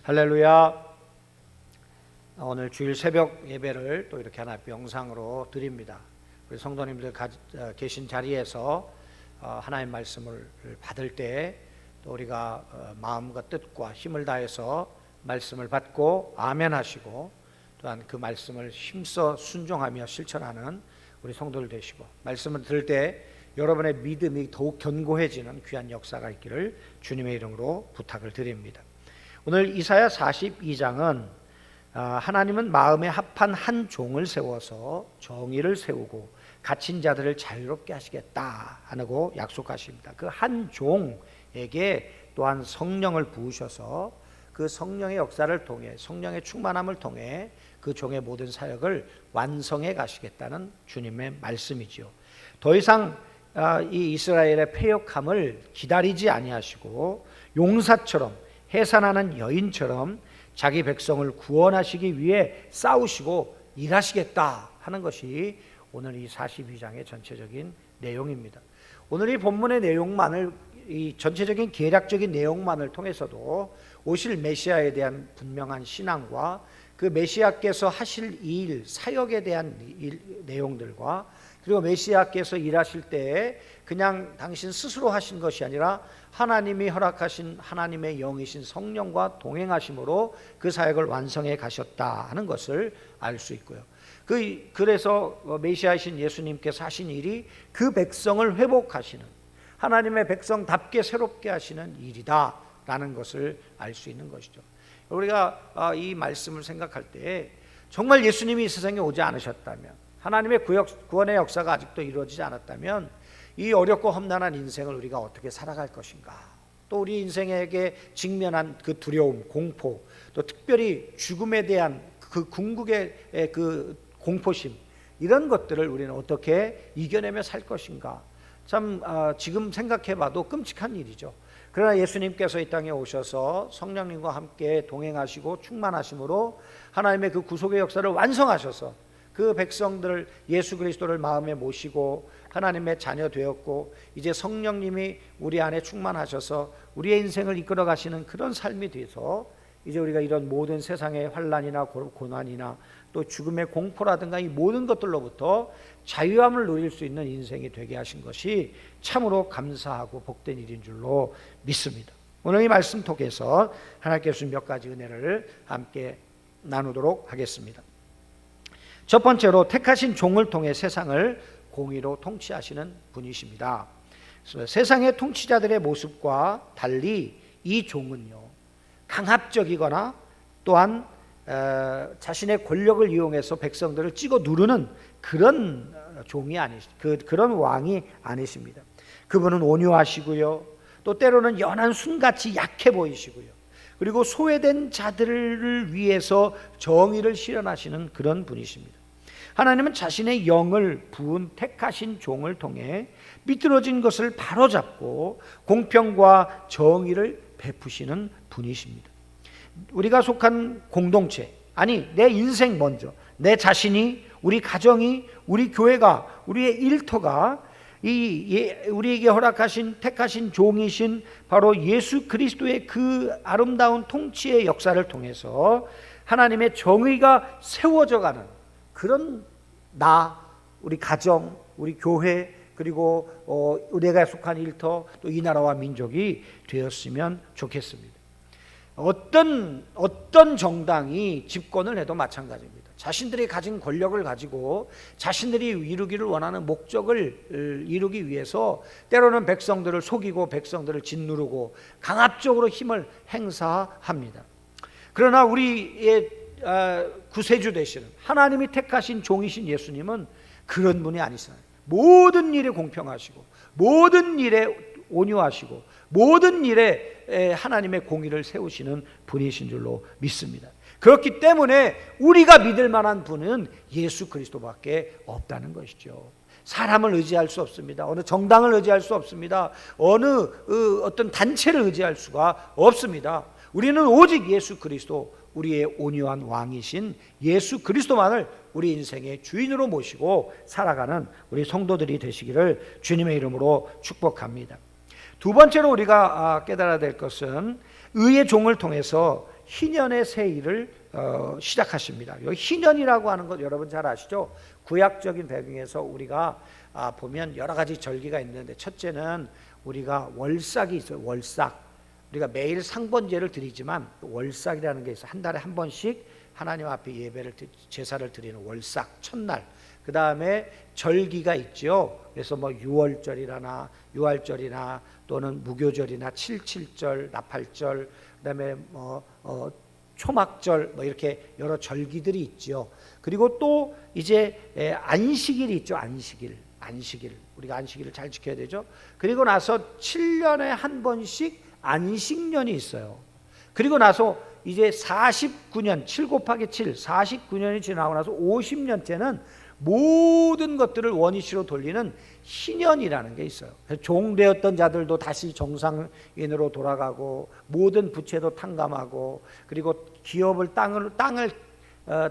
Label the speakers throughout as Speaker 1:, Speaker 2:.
Speaker 1: 할렐루야. 오늘 주일 새벽 예배를 또 이렇게 하나 영상으로 드립니다. 우리 성도님들 계신 자리에서 하나님 말씀을 받을 때 또 우리가 마음과 뜻과 힘을 다해서 말씀을 받고 아멘 하시고, 또한 그 말씀을 힘써 순종하며 실천하는 우리 성도들 되시고, 말씀을 들을 때 여러분의 믿음이 더욱 견고해지는 귀한 역사가 있기를 주님의 이름으로 부탁을 드립니다. 오늘 이사야 42장은 하나님은 마음에 합한 한 종을 세워서 정의를 세우고 갇힌 자들을 자유롭게 하시겠다 하고 약속하십니다. 그 한 종에게 또한 성령을 부으셔서 그 성령의 역사를 통해, 성령의 충만함을 통해 그 종의 모든 사역을 완성해 가시겠다는 주님의 말씀이지요. 더 이상 이 이스라엘의 패역함을 기다리지 아니하시고 용사처럼, 해산하는 여인처럼 자기 백성을 구원하시기 위해 싸우시고 일하시겠다 하는 것이 오늘 이 42장의 전체적인 내용입니다. 오늘 이 본문의 내용만을, 이 전체적인 계략적인 내용만을 통해서도 오실 메시아에 대한 분명한 신앙과 그 메시아께서 하실 일, 사역에 대한 내용들과, 그리고 메시아께서 일하실 때에 그냥 당신 스스로 하신 것이 아니라 하나님이 허락하신 하나님의 영이신 성령과 동행하심으로 그 사역을 완성해 가셨다 하는 것을 알 수 있고요. 그래서 메시아이신 예수님께서 하신 일이 그 백성을 회복하시는, 하나님의 백성답게 새롭게 하시는 일이다 라는 것을 알 수 있는 것이죠. 우리가 이 말씀을 생각할 때 정말 예수님이 이 세상에 오지 않으셨다면, 하나님의 구원의 역사가 아직도 이루어지지 않았다면 이 어렵고 험난한 인생을 우리가 어떻게 살아갈 것인가, 또 우리 인생에게 직면한 그 두려움, 공포, 또 특별히 죽음에 대한 그 궁극의 그 공포심, 이런 것들을 우리는 어떻게 이겨내며 살 것인가, 참 지금 생각해봐도 끔찍한 일이죠. 그러나 예수님께서 이 땅에 오셔서 성령님과 함께 동행하시고 충만하심으로 하나님의 그 구속의 역사를 완성하셔서 그 백성들을, 예수 그리스도를 마음에 모시고 하나님의 자녀 되었고, 이제 성령님이 우리 안에 충만하셔서 우리의 인생을 이끌어 가시는 그런 삶이 돼서 이제 우리가 이런 모든 세상의 환난이나 고난이나 또 죽음의 공포라든가 이 모든 것들로부터 자유함을 누릴 수 있는 인생이 되게 하신 것이 참으로 감사하고 복된 일인 줄로 믿습니다. 오늘 이 말씀 통해서 하나님께서 몇 가지 은혜를 함께 나누도록 하겠습니다. 첫 번째로, 택하신 종을 통해 세상을 공의로 통치하시는 분이십니다. 세상의 통치자들의 모습과 달리 이 종은요, 강압적이거나 또한 자신의 권력을 이용해서 백성들을 찍어 누르는 그런 종이 그런 왕이 아니십니다. 그분은 온유하시고요, 또 때로는 연한 순같이 약해 보이시고요, 그리고 소외된 자들을 위해서 정의를 실현하시는 그런 분이십니다. 하나님은 자신의 영을 부은 택하신 종을 통해 미끄러진 것을 바로잡고 공평과 정의를 베푸시는 분이십니다. 우리가 속한 공동체, 아니 내 인생 먼저, 내 자신이, 우리 가정이, 우리 교회가, 우리의 일터가 우리에게 허락하신 택하신 종이신 바로 예수 그리스도의 그 아름다운 통치의 역사를 통해서 하나님의 정의가 세워져 가는 그런 우리 가정, 우리 교회, 그리고 우리가 속한 일터, 또 이 나라와 민족이 되었으면 좋겠습니다. 어떤 정당이 집권을 해도 마찬가지입니다. 자신들이 가진 권력을 가지고 자신들이 이루기를 원하는 목적을 이루기 위해서 때로는 백성들을 속이고 백성들을 짓누르고 강압적으로 힘을 행사합니다. 그러나 우리의 구세주 되시는 하나님이 택하신 종이신 예수님은 그런 분이 아니시나요? 모든 일에 공평하시고, 모든 일에 온유하시고, 모든 일에 하나님의 공의를 세우시는 분이신 줄로 믿습니다. 그렇기 때문에 우리가 믿을 만한 분은 예수 그리스도밖에 없다는 것이죠. 사람을 의지할 수 없습니다. 어느 정당을 의지할 수 없습니다. 어떤 단체를 의지할 수가 없습니다. 우리는 오직 예수 그리스도, 우리의 온유한 왕이신 예수 그리스도만을 우리 인생의 주인으로 모시고 살아가는 우리 성도들이 되시기를 주님의 이름으로 축복합니다. 두 번째로 우리가 깨달아야 될 것은 의의 종을 통해서 희년의 세일을 시작하십니다. 이 희년이라고 하는 것 여러분 잘 아시죠? 구약적인 배경에서 우리가 보면 여러 가지 절기가 있는데, 첫째는 우리가 월삭이 있어요. 월삭. 우리가 매일 상번제를 드리지만 월삭이라는 게 있어요. 한 달에 한 번씩 하나님 앞에 제사를 드리는 월삭 첫날. 그 다음에 절기가 있죠. 그래서 뭐 유월절이나 또는 무교절이나 칠칠절, 나팔절, 그다음에 초막절, 이렇게 여러 절기들이 있죠. 그리고 또 이제 안식일이 있죠. 안식일. 우리가 안식일을 잘 지켜야 되죠. 그리고 나서 7년에 한 번씩 안식년이 있어요. 그리고 나서 이제 49년, 7 곱하기 7, 49년이 지나고 나서 50년째는 모든 것들을 원위치로 돌리는 희년이라는 게 있어요. 종되었던 자들도 다시 정상인으로 돌아가고, 모든 부채도 탕감하고, 그리고 기업을 땅을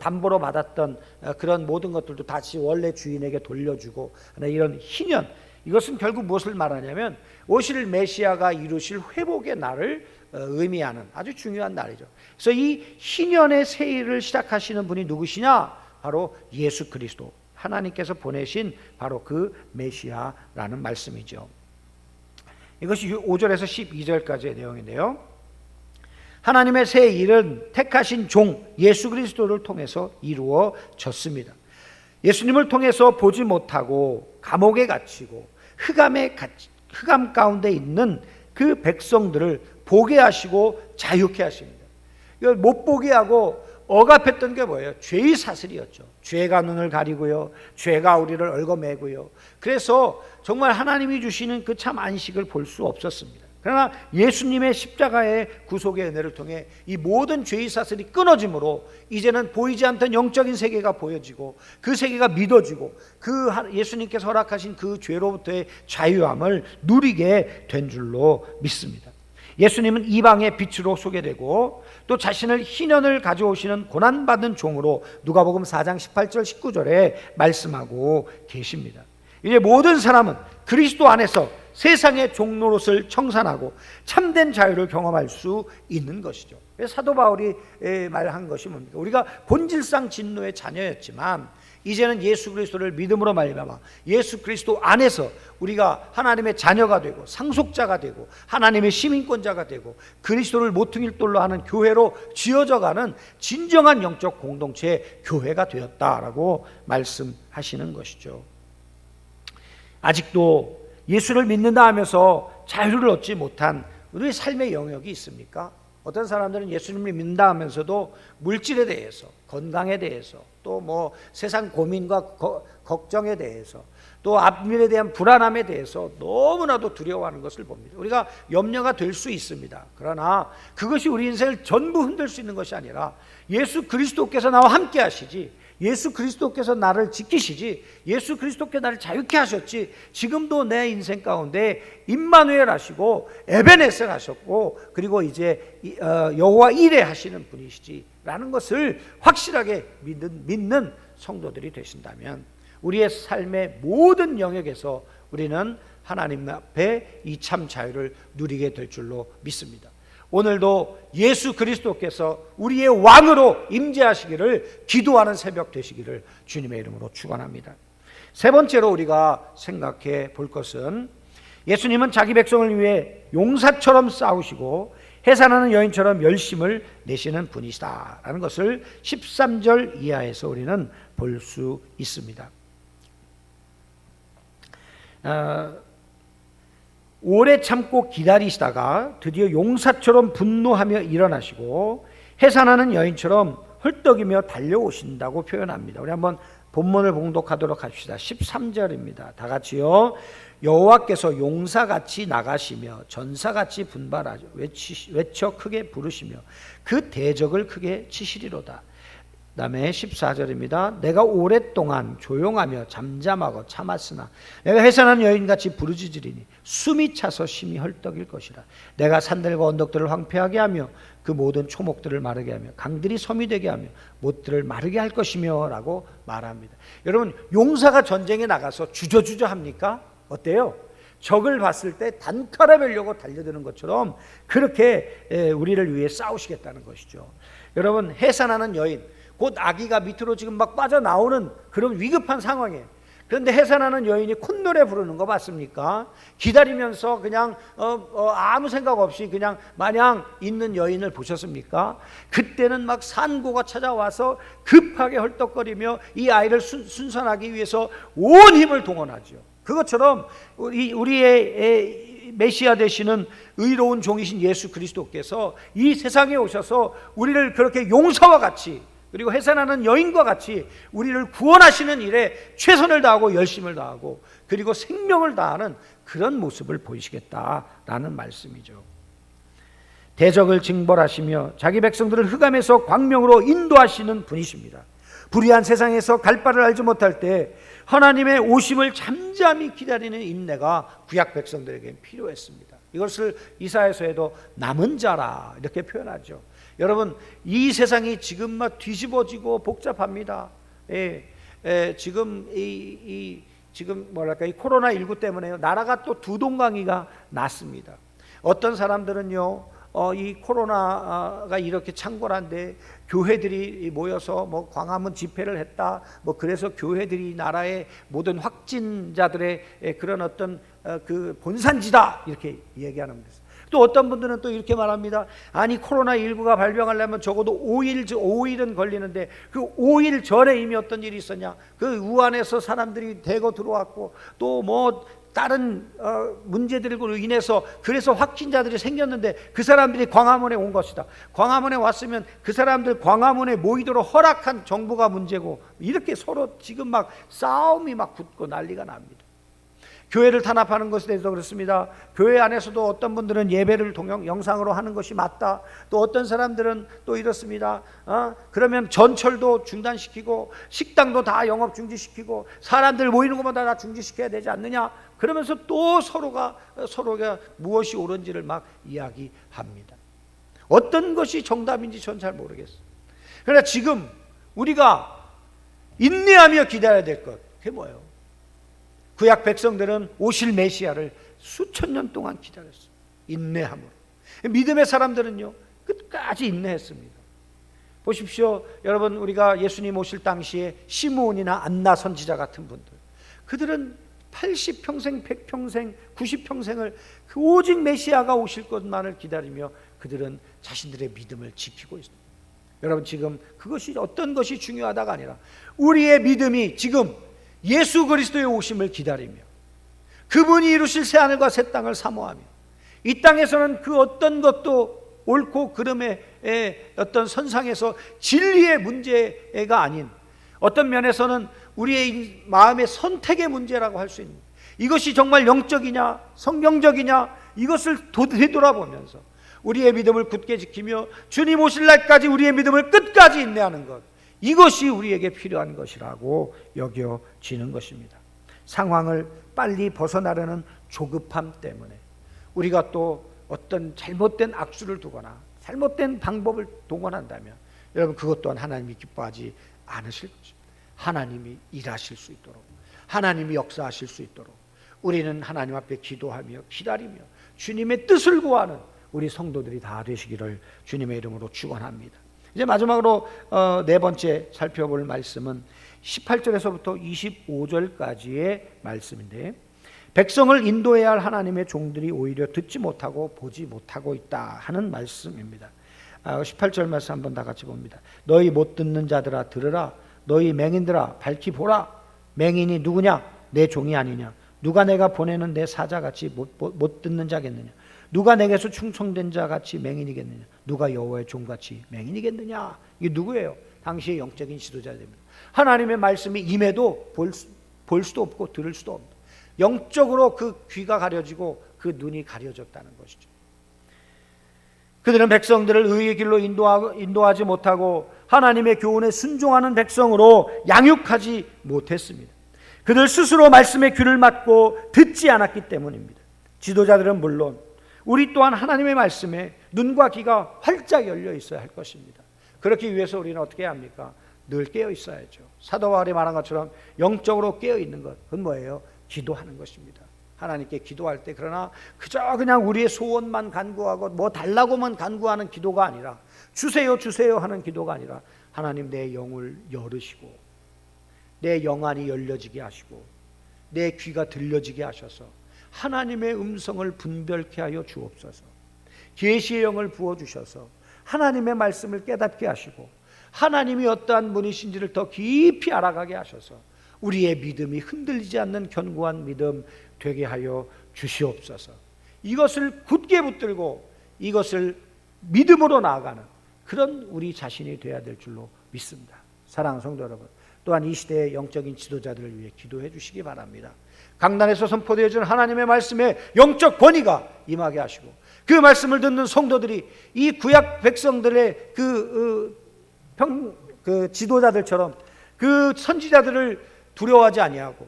Speaker 1: 담보로 받았던 그런 모든 것들도 다시 원래 주인에게 돌려주고, 이런 희년. 이것은 결국 무엇을 말하냐면 오실 메시아가 이루실 회복의 날을 의미하는 아주 중요한 날이죠. 그래서 이 희년의 세일을 시작하시는 분이 누구시냐? 바로 예수 그리스도, 하나님께서 보내신 바로 그 메시아라는 말씀이죠. 이것이 5절에서 12절까지의 내용인데요. 하나님의 새 일은 택하신 종 예수 그리스도를 통해서 이루어졌습니다. 예수님을 통해서 보지 못하고 감옥에 갇히고 흑암 가운데 있는 그 백성들을 보게 하시고 자유케 하십니다. 이걸 못 보게 하고 억압했던 게 뭐예요? 죄의 사슬이었죠. 죄가 눈을 가리고요, 죄가 우리를 얽어매고요. 그래서 정말 하나님이 주시는 그 참 안식을 볼 수 없었습니다. 그러나 예수님의 십자가의 구속의 은혜를 통해 이 모든 죄의 사슬이 끊어짐으로 이제는 보이지 않던 영적인 세계가 보여지고, 그 세계가 믿어지고, 그 예수님께서 허락하신 그 죄로부터의 자유함을 누리게 된 줄로 믿습니다. 예수님은 이방의 빛으로 소개되고, 또 자신을 희년을 가져오시는 고난받은 종으로 누가복음 4장 18절 19절에 말씀하고 계십니다. 이제 모든 사람은 그리스도 안에서 세상의 종노릇을 청산하고 참된 자유를 경험할 수 있는 것이죠. 사도 바울이 말한 것이 뭡니까? 우리가 본질상 진노의 자녀였지만 이제는 예수 그리스도를 믿음으로 말미암아 예수 그리스도 안에서 우리가 하나님의 자녀가 되고 상속자가 되고 하나님의 시민권자가 되고 그리스도를 모퉁이돌로 하는 교회로 지어져가는 진정한 영적 공동체 교회가 되었다라고 말씀하시는 것이죠. 아직도 예수를 믿는다 하면서 자유를 얻지 못한 우리의 삶의 영역이 있습니까? 어떤 사람들은 예수님을 믿는다 하면서도 물질에 대해서, 건강에 대해서, 또 뭐 세상 고민과 걱정에 대해서, 또 앞미래에 대한 불안함에 대해서 너무나도 두려워하는 것을 봅니다. 우리가 염려가 될 수 있습니다. 그러나 그것이 우리 인생을 전부 흔들 수 있는 것이 아니라 예수 그리스도께서 나와 함께 하시지, 예수 그리스도께서 나를 지키시지, 예수 그리스도께서 나를 자유케 하셨지, 지금도 내 인생 가운데 임마누엘 하시고 에베네셀 하셨고, 그리고 이제 여호와 이레 하시는 분이시지 라는 것을 확실하게 믿는 성도들이 되신다면 우리의 삶의 모든 영역에서 우리는 하나님 앞에 이 참 자유를 누리게 될 줄로 믿습니다. 오늘도 예수 그리스도께서 우리의 왕으로 임재하시기를 기도하는 새벽 되시기를 주님의 이름으로 축원합니다. 세 번째로 우리가 생각해 볼 것은 예수님은 자기 백성을 위해 용사처럼 싸우시고 해산하는 여인처럼 열심을 내시는 분이시다라는 것을 13절 이하에서 우리는 볼 수 있습니다. 오래 참고 기다리시다가 드디어 용사처럼 분노하며 일어나시고 해산하는 여인처럼 헐떡이며 달려오신다고 표현합니다. 우리 한번 본문을 봉독하도록 합시다. 13절입니다. 다 같이요. 여호와께서 용사같이 나가시며 전사같이 분발하죠. 외쳐 크게 부르시며 그 대적을 크게 치시리로다. 그 다음에 14절입니다. 내가 오랫동안 조용하며 잠잠하고 참았으나 내가 해산한 여인같이 부르짖으리니 숨이 차서 심히 헐떡일 것이라. 내가 산들과 언덕들을 황폐하게 하며 그 모든 초목들을 마르게 하며 강들이 섬이 되게 하며 못들을 마르게 할 것이며 라고 말합니다. 여러분, 용사가 전쟁에 나가서 주저주저 합니까? 어때요? 적을 봤을 때 단칼에 뵈려고 달려드는 것처럼 그렇게 우리를 위해 싸우시겠다는 것이죠. 여러분, 해산하는 여인, 곧 아기가 밑으로 지금 막 빠져나오는 그런 위급한 상황이에요. 그런데 해산하는 여인이 콧노래 부르는 거 봤습니까? 기다리면서 그냥 아무 생각 없이 그냥 마냥 있는 여인을 보셨습니까? 그때는 막 산고가 찾아와서 급하게 헐떡거리며 이 아이를 순산하기 위해서 온 힘을 동원하죠. 그것처럼 우리의 메시아 되시는 의로운 종이신 예수 그리스도께서 이 세상에 오셔서 우리를 그렇게 용사와 같이, 그리고 해산하는 여인과 같이 우리를 구원하시는 일에 최선을 다하고 열심을 다하고 그리고 생명을 다하는 그런 모습을 보이시겠다라는 말씀이죠. 대적을 징벌하시며 자기 백성들을 흑암에서 광명으로 인도하시는 분이십니다. 불의한 세상에서 갈 바를 알지 못할 때 하나님의 오심을 잠잠히 기다리는 인내가 구약 백성들에게 필요했습니다. 이것을 이사야서에도 남은 자라 이렇게 표현하죠. 여러분, 이 세상이 지금 막 뒤집어지고 복잡합니다. 지금 지금 뭐랄까, 이 코로나19 때문에요, 나라가 또 두 동강이가 났습니다. 어떤 사람들은요, 이 코로나가 이렇게 창궐한데 교회들이 모여서 뭐 광화문 집회를 했다, 뭐 그래서 교회들이 나라의 모든 확진자들의 그런 어떤 그 본산지다 이렇게 얘기하는 거です. 또 어떤 분들은 또 이렇게 말합니다. 아니, 코로나19가 발병하려면 적어도 5일은 걸리는데 그 5일 전에 이미 어떤 일이 있었냐, 그 우한에서 사람들이 대거 들어왔고 또 뭐 다른 문제들로 인해서 그래서 확진자들이 생겼는데 그 사람들이 광화문에 온 것이다. 광화문에 왔으면 그 사람들 광화문에 모이도록 허락한 정부가 문제고, 이렇게 서로 지금 막 싸움이 막 붙고 난리가 납니다. 교회를 탄압하는 것에 대해서 그렇습니다. 교회 안에서도 어떤 분들은 예배를 영상으로 하는 것이 맞다. 또 어떤 사람들은 또 이렇습니다. 그러면 전철도 중단시키고 식당도 다 영업 중지시키고 사람들 모이는 것마다 다 중지시켜야 되지 않느냐. 그러면서 또 서로가 무엇이 옳은지를 막 이야기합니다. 어떤 것이 정답인지 전 잘 모르겠어요. 그러나 지금 우리가 인내하며 기다려야 될 것, 그게 뭐예요? 구약 백성들은 오실 메시아를 수천 년 동안 기다렸어요. 인내함으로. 믿음의 사람들은요, 끝까지 인내했습니다. 보십시오, 여러분, 우리가 예수님 오실 당시에 시므온이나 안나 선지자 같은 분들, 그들은 80평생, 100평생, 90평생을 그 오직 메시아가 오실 것만을 기다리며 그들은 자신들의 믿음을 지키고 있습니다. 여러분, 지금 그것이 어떤 것이 중요하다가 아니라 우리의 믿음이 지금 예수 그리스도의 오심을 기다리며 그분이 이루실 새하늘과 새 땅을 사모하며 이 땅에서는 그 어떤 것도 옳고 그름의 어떤 선상에서 진리의 문제가 아닌 어떤 면에서는 우리의 마음의 선택의 문제라고 할 수 있는, 이것이 정말 영적이냐 성경적이냐 이것을 되돌아보면서 우리의 믿음을 굳게 지키며 주님 오실 날까지 우리의 믿음을 끝까지 인내하는 것, 이것이 우리에게 필요한 것이라고 여겨지는 것입니다. 상황을 빨리 벗어나려는 조급함 때문에 우리가 또 어떤 잘못된 악수를 두거나 잘못된 방법을 동원한다면 여러분, 그것 또한 하나님이 기뻐하지 않으실 것입니다. 하나님이 일하실 수 있도록, 하나님이 역사하실 수 있도록 우리는 하나님 앞에 기도하며 기다리며 주님의 뜻을 구하는 우리 성도들이 다 되시기를 주님의 이름으로 축원합니다. 이제 마지막으로 네 번째 살펴볼 말씀은 18절에서부터 25절까지의 말씀인데, 백성을 인도해야 할 하나님의 종들이 오히려 듣지 못하고 보지 못하고 있다 하는 말씀입니다. 18절 말씀 한번 다 같이 봅니다. 너희 못 듣는 자들아 들으라. 너희 맹인들아 밝히 보라. 맹인이 누구냐? 내 종이 아니냐? 누가 내가 보내는 내 사자같이 못 듣는 자겠느냐? 누가 내게서 충성된 자같이 맹인이겠느냐? 누가 여호와의 종같이 맹인이겠느냐? 이게 누구예요? 당시의 영적인 지도자들입니다. 하나님의 말씀이 임해도 볼 수도 없고 들을 수도 없는, 영적으로 그 귀가 가려지고 그 눈이 가려졌다는 것이죠. 그들은 백성들을 의의 길로 인도하지 못하고 하나님의 교훈에 순종하는 백성으로 양육하지 못했습니다. 그들 스스로 말씀의 귀를 막고 듣지 않았기 때문입니다. 지도자들은 물론 우리 또한 하나님의 말씀에 눈과 귀가 활짝 열려 있어야 할 것입니다. 그렇기 위해서 우리는 어떻게 해야 합니까? 늘 깨어 있어야죠. 사도 바울이 말한 것처럼 영적으로 깨어 있는 것, 그건 뭐예요? 기도하는 것입니다. 하나님께 기도할 때, 그러나 그저 그냥 우리의 소원만 간구하고 뭐 달라고만 간구하는 기도가 아니라, 주세요 주세요 하는 기도가 아니라, 하나님 내 영을 열으시고 내 영안이 열려지게 하시고 내 귀가 들려지게 하셔서 하나님의 음성을 분별케 하여 주옵소서. 계시의 영을 부어주셔서 하나님의 말씀을 깨닫게 하시고 하나님이 어떠한 분이신지를 더 깊이 알아가게 하셔서 우리의 믿음이 흔들리지 않는 견고한 믿음 되게 하여 주시옵소서. 이것을 굳게 붙들고 이것을 믿음으로 나아가는 그런 우리 자신이 되어야 될 줄로 믿습니다. 사랑하는 성도 여러분, 또한 이 시대의 영적인 지도자들을 위해 기도해 주시기 바랍니다. 강단에서 선포되어지는 하나님의 말씀에 영적 권위가 임하게 하시고, 그 말씀을 듣는 성도들이 이 구약 백성들의 그 지도자들처럼 그 선지자들을 두려워하지 아니하고,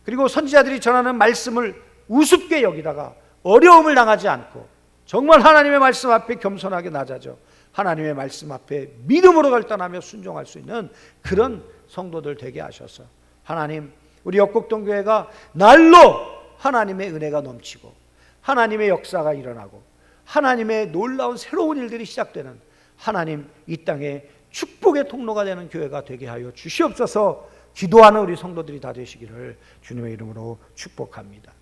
Speaker 1: 그리고 선지자들이 전하는 말씀을 우습게 여기다가 어려움을 당하지 않고 정말 하나님의 말씀 앞에 겸손하게 낮아져 하나님의 말씀 앞에 믿음으로 결단하며 순종할 수 있는 그런 성도들 되게 하셔서, 하나님, 우리 역곡동교회가 날로 하나님의 은혜가 넘치고 하나님의 역사가 일어나고 하나님의 놀라운 새로운 일들이 시작되는, 하나님 이 땅에 축복의 통로가 되는 교회가 되게 하여 주시옵소서. 기도하는 우리 성도들이 다 되시기를 주님의 이름으로 축복합니다.